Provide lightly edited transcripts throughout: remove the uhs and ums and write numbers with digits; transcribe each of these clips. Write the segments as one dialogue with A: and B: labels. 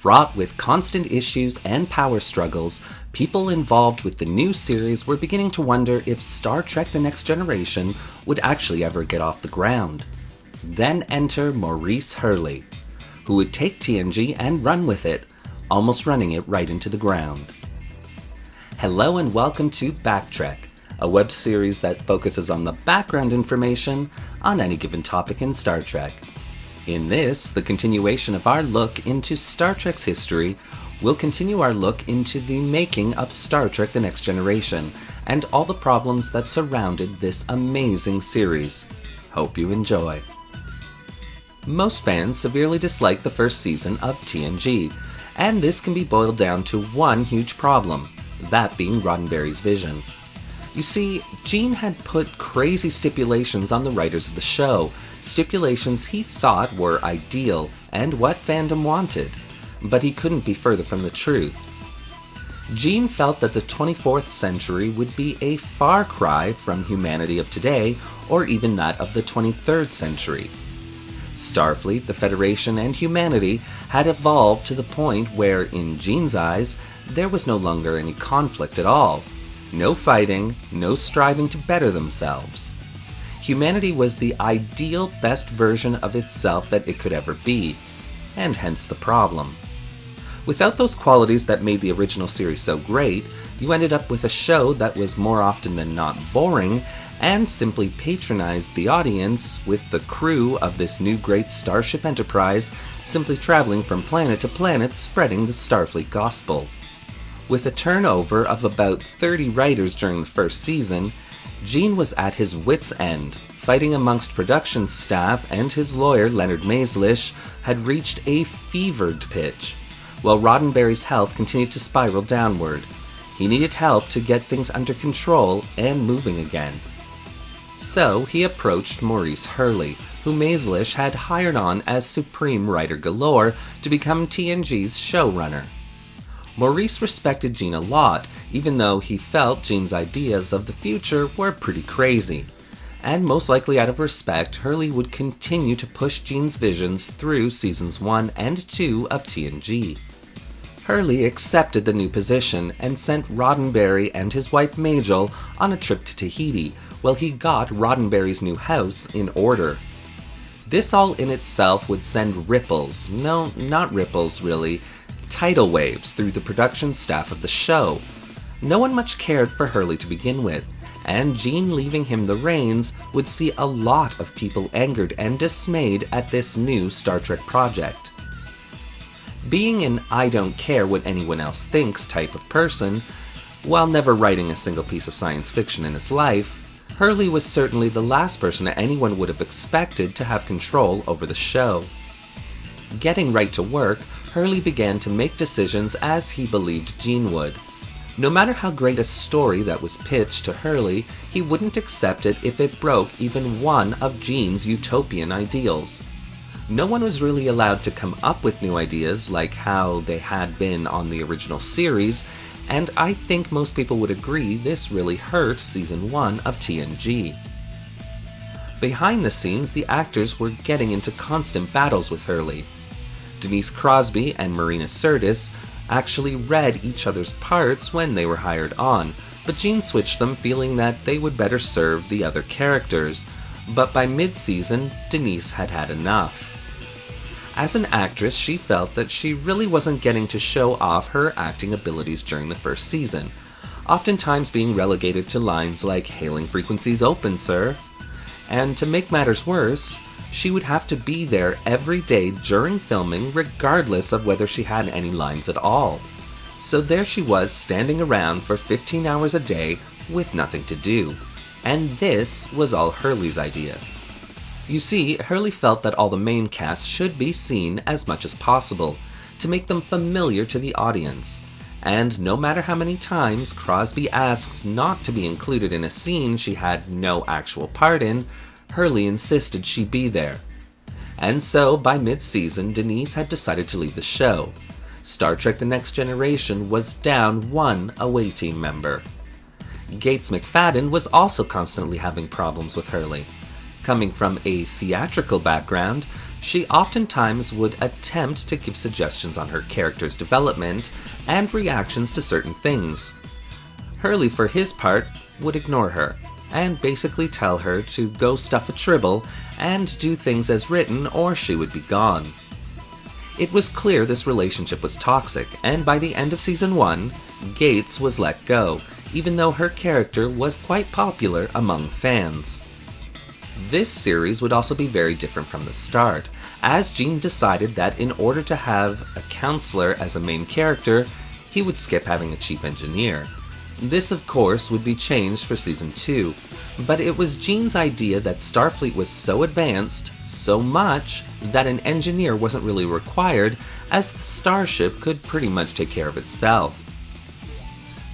A: Fraught with constant issues and power struggles, people involved with the new series were beginning to wonder if Star Trek The Next Generation would actually ever get off the ground. Then enter Maurice Hurley, who would take TNG and run with it, almost running it right into the ground. Hello and welcome to Backtrek, a web series that focuses on the background information on any given topic in Star Trek. In this, the continuation of our look into Star Trek's history, we'll continue our look into the making of Star Trek The Next Generation and all the problems that surrounded this amazing series. Hope you enjoy. Most fans severely dislike the first season of TNG, and this can be boiled down to one huge problem, that being Roddenberry's vision. You see, Gene had put crazy stipulations on the writers of the show, stipulations he thought were ideal and what fandom wanted, but he couldn't be further from the truth. Gene felt that the 24th century would be a far cry from humanity of today or even that of the 23rd century. Starfleet, the Federation, and humanity had evolved to the point where, in Gene's eyes, there was no longer any conflict at all. No fighting, no striving to better themselves. Humanity was the ideal best version of itself that it could ever be, and hence the problem. Without those qualities that made the original series so great, you ended up with a show that was more often than not boring, and simply patronized the audience with the crew of this new great Starship Enterprise simply traveling from planet to planet spreading the Starfleet gospel. With a turnover of about 30 writers during the first season, Gene was at his wit's end, fighting amongst production staff, and his lawyer, Leonard Maizlish, had reached a fevered pitch, while Roddenberry's health continued to spiral downward. He needed help to get things under control and moving again. So he approached Maurice Hurley, who Maizlish had hired on as Supreme Writer Galore to become TNG's showrunner. Maurice respected Gene a lot, even though he felt Gene's ideas of the future were pretty crazy. And most likely out of respect, Hurley would continue to push Gene's visions through seasons 1 and 2 of TNG. Hurley accepted the new position and sent Roddenberry and his wife Majel on a trip to Tahiti, while he got Roddenberry's new house in order. This all in itself would send ripples, no, not ripples really, tidal waves through the production staff of the show. No one much cared for Hurley to begin with, and Gene leaving him the reins would see a lot of people angered and dismayed at this new Star Trek project. Being an I don't care what anyone else thinks type of person, while never writing a single piece of science fiction in his life, Hurley was certainly the last person that anyone would have expected to have control over the show. Getting right to work, Hurley began to make decisions as he believed Gene would. No matter how great a story that was pitched to Hurley, he wouldn't accept it if it broke even one of Gene's utopian ideals. No one was really allowed to come up with new ideas like how they had been on the original series, and I think most people would agree this really hurt Season 1 of TNG. Behind the scenes, the actors were getting into constant battles with Hurley. Denise Crosby and Marina Sirtis actually read each other's parts when they were hired on, but Gene switched them feeling that they would better serve the other characters, but by mid-season, Denise had had enough. As an actress, she felt that she really wasn't getting to show off her acting abilities during the first season, oftentimes being relegated to lines like "Hailing frequencies open, sir." And to make matters worse, she would have to be there every day during filming regardless of whether she had any lines at all. So there she was standing around for 15 hours a day with nothing to do. And this was all Hurley's idea. You see, Hurley felt that all the main cast should be seen as much as possible, to make them familiar to the audience. And no matter how many times Crosby asked not to be included in a scene she had no actual part in, Hurley insisted she be there. And so, by mid-season, Denise had decided to leave the show. Star Trek The Next Generation was down one away team member. Gates McFadden was also constantly having problems with Hurley. Coming from a theatrical background, she oftentimes would attempt to give suggestions on her character's development and reactions to certain things. Hurley, for his part, would ignore her and basically tell her to go stuff a tribble and do things as written or she would be gone. It was clear this relationship was toxic, and by the end of season 1, Gates was let go, even though her character was quite popular among fans. This series would also be very different from the start, as Gene decided that in order to have a counselor as a main character, he would skip having a chief engineer. This, of course, would be changed for season 2, but it was Gene's idea that Starfleet was so advanced, so much, that an engineer wasn't really required, as the starship could pretty much take care of itself.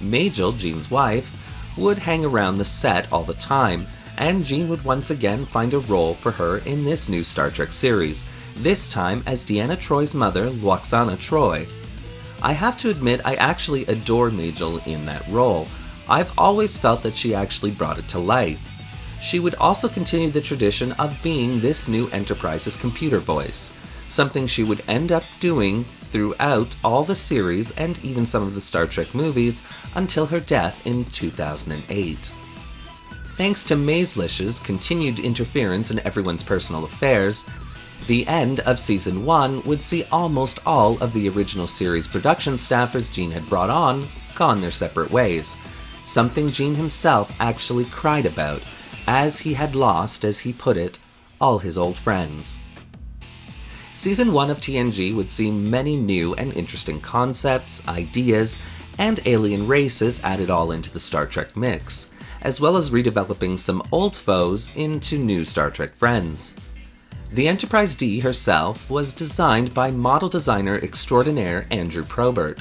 A: Maizlish, Gene's wife, would hang around the set all the time, and Gene would once again find a role for her in this new Star Trek series, this time as Deanna Troy's mother, Lwaxana Troi. I have to admit I actually adore Maizlish in that role. I've always felt that she actually brought it to life. She would also continue the tradition of being this new Enterprise's computer voice, something she would end up doing throughout all the series and even some of the Star Trek movies until her death in 2008. Thanks to Maizlish's continued interference in everyone's personal affairs, the end of season 1 would see almost all of the original series production staffers Gene had brought on gone their separate ways, something Gene himself actually cried about, as he had lost, as he put it, all his old friends. Season 1 of TNG would see many new and interesting concepts, ideas, and alien races added all into the Star Trek mix, as well as redeveloping some old foes into new Star Trek friends. The Enterprise D herself was designed by model designer extraordinaire Andrew Probert.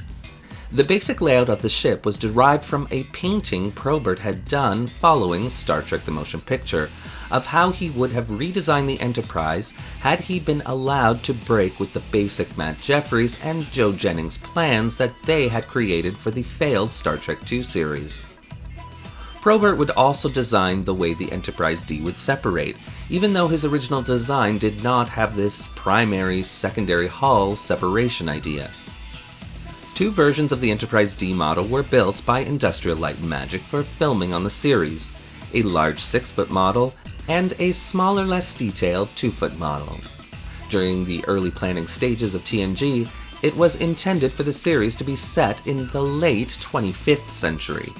A: The basic layout of the ship was derived from a painting Probert had done following Star Trek the Motion Picture, of how he would have redesigned the Enterprise had he been allowed to break with the basic Matt Jefferies and Joe Jennings plans that they had created for the failed Star Trek II series. Probert would also design the way the Enterprise D would separate, even though his original design did not have this primary-secondary hull separation idea. 2 versions of the Enterprise D model were built by Industrial Light and Magic for filming on the series, a large 6-foot model and a smaller, less detailed 2-foot model. During the early planning stages of TNG, it was intended for the series to be set in the late 25th century.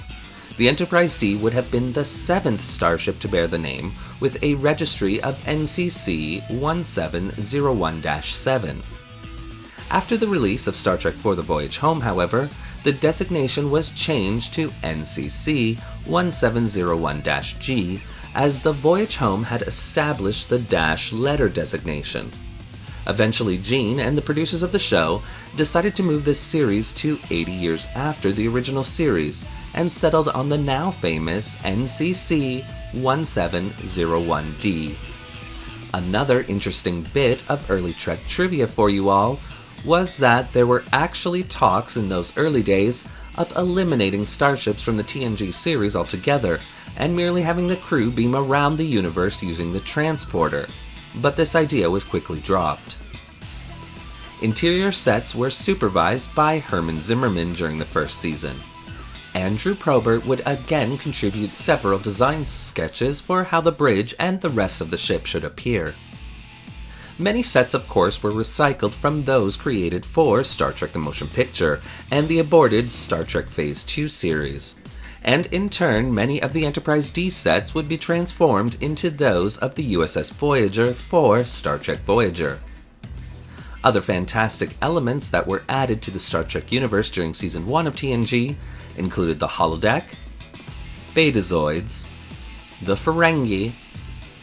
A: The Enterprise D would have been the 7th starship to bear the name, with a registry of NCC 1701-7. After the release of Star Trek IV: The Voyage Home, however, the designation was changed to NCC 1701-G, as the Voyage Home had established the dash letter designation. Eventually, Gene and the producers of the show decided to move this series to 80 years after the original series, and settled on the now famous NCC 1701D. Another interesting bit of early Trek trivia for you all was that there were actually talks in those early days of eliminating starships from the TNG series altogether, and merely having the crew beam around the universe using the transporter, but this idea was quickly dropped. Interior sets were supervised by Herman Zimmerman during the first season. Andrew Probert would again contribute several design sketches for how the bridge and the rest of the ship should appear. Many sets, of course, were recycled from those created for Star Trek the Motion Picture and the aborted Star Trek Phase 2 series, and in turn many of the Enterprise D sets would be transformed into those of the USS Voyager for Star Trek Voyager. Other fantastic elements that were added to the Star Trek universe during Season 1 of TNG included the holodeck, Betazoids, the Ferengi,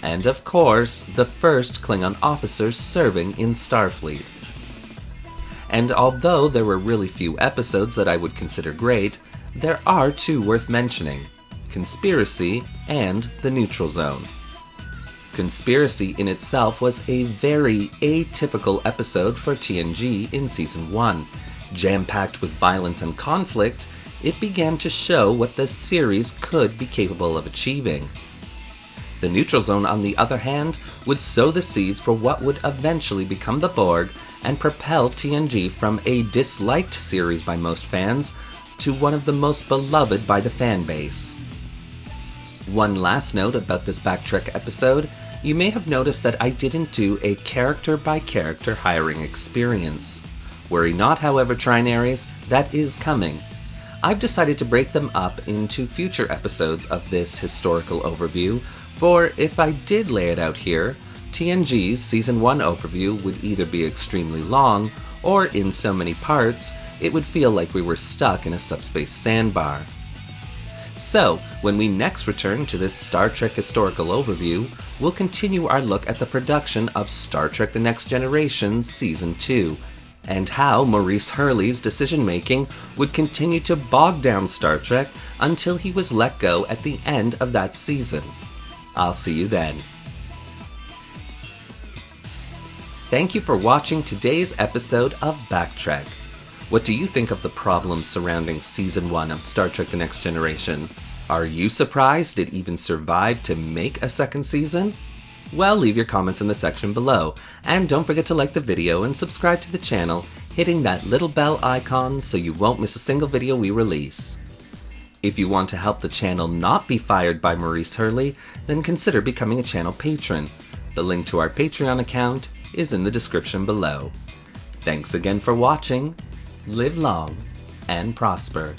A: and of course, the first Klingon officers serving in Starfleet. And although there were really few episodes that I would consider great, there are 2 worth mentioning: Conspiracy and The Neutral Zone. Conspiracy in itself was a very atypical episode for TNG in Season 1. Jam-packed with violence and conflict, it began to show what the series could be capable of achieving. The neutral zone, on the other hand, would sow the seeds for what would eventually become the Borg and propel TNG from a disliked series by most fans to one of the most beloved by the fanbase. One last note about this Backtrek episode: you may have noticed that I didn't do a character-by-character hiring experience. Worry not, however, Trinaries, that is coming. I've decided to break them up into future episodes of this historical overview, for if I did lay it out here, TNG's Season 1 overview would either be extremely long, or in so many parts, it would feel like we were stuck in a subspace sandbar. So, when we next return to this Star Trek historical overview, we'll continue our look at the production of Star Trek The Next Generation Season 2, and how Maurice Hurley's decision-making would continue to bog down Star Trek until he was let go at the end of that season. I'll see you then. Thank you for watching today's episode of Backtrek. What do you think of the problems surrounding Season 1 of Star Trek The Next Generation? Are you surprised it even survived to make a second season? Well, leave your comments in the section below, and don't forget to like the video and subscribe to the channel, hitting that little bell icon so you won't miss a single video we release. If you want to help the channel not be fired by Maurice Hurley, then consider becoming a channel patron. The link to our Patreon account is in the description below. Thanks again for watching. Live long and prosper.